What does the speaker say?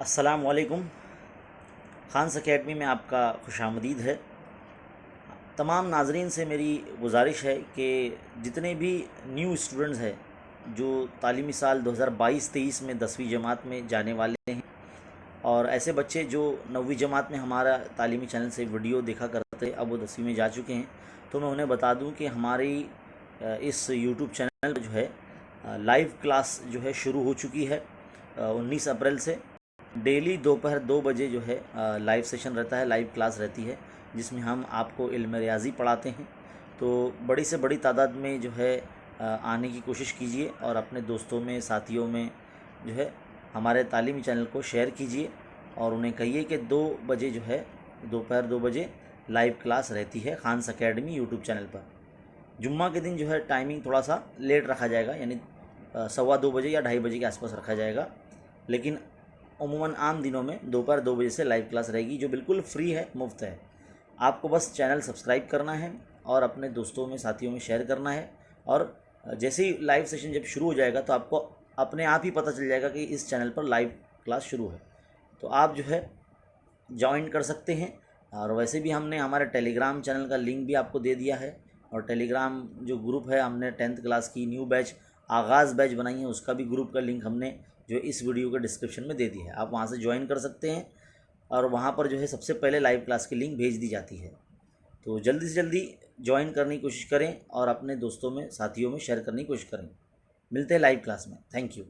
अस्सलाम वालेकुम। खान्स अकेडमी में आपका खुशामदीद है। तमाम नाज़रीन से मेरी गुजारिश है कि जितने भी न्यू स्टूडेंट्स हैं जो तालीमी साल 2022-23 में 10वीं जमात में जाने वाले हैं और ऐसे बच्चे जो 9वीं जमात में हमारा तालीमी चैनल से वीडियो देखा करते अब वो 10वीं में जा चुके हैं, तो मैं उन्हें बता दूं कि हमारी इस यूट्यूब चैनल जो है लाइव क्लास जो है शुरू हो चुकी है 19 अप्रैल से। डेली दोपहर 2 बजे जो है लाइव सेशन रहता है, लाइव क्लास रहती है जिसमें हम आपको इल्म रियाज़ी पढ़ाते हैं। तो बड़ी से बड़ी तादाद में जो है आने की कोशिश कीजिए और अपने दोस्तों में, साथियों में जो है हमारे तालीमी चैनल को शेयर कीजिए और उन्हें कहिए कि 2 बजे जो है दोपहर 2 बजे लाइव क्लास रहती है खान्स अकेडमी यूट्यूब चैनल पर। जुम्मा के दिन जो है टाइमिंग थोड़ा सा लेट रखा जाएगा, यानी 2:15 बजे या 2:30 बजे के आसपास रखा जाएगा, लेकिन उमूमन आम दिनों में दोपहर 2 बजे से लाइव क्लास रहेगी जो बिल्कुल फ्री है, मुफ्त है। आपको बस चैनल सब्सक्राइब करना है और अपने दोस्तों में, साथियों में शेयर करना है और जैसे ही लाइव सेशन जब शुरू हो जाएगा तो आपको अपने आप ही पता चल जाएगा कि इस चैनल पर लाइव क्लास शुरू है, तो आप जो है ज्वाइन कर सकते हैं। और वैसे भी हमने हमारे टेलीग्राम चैनल का लिंक भी आपको दे दिया है और टेलीग्राम जो ग्रुप है, हमने 10th क्लास की न्यू बैच आगाज़ बैच बनाई है, उसका भी ग्रुप का लिंक हमने जो इस वीडियो के डिस्क्रिप्शन में दे दी है। आप वहाँ से ज्वाइन कर सकते हैं और वहाँ पर जो है सबसे पहले लाइव क्लास की लिंक भेज दी जाती है। तो जल्दी से जल्दी ज्वाइन करने की कोशिश करें और अपने दोस्तों में, साथियों में शेयर करने की कोशिश करें। मिलते हैं लाइव क्लास में। Thank you.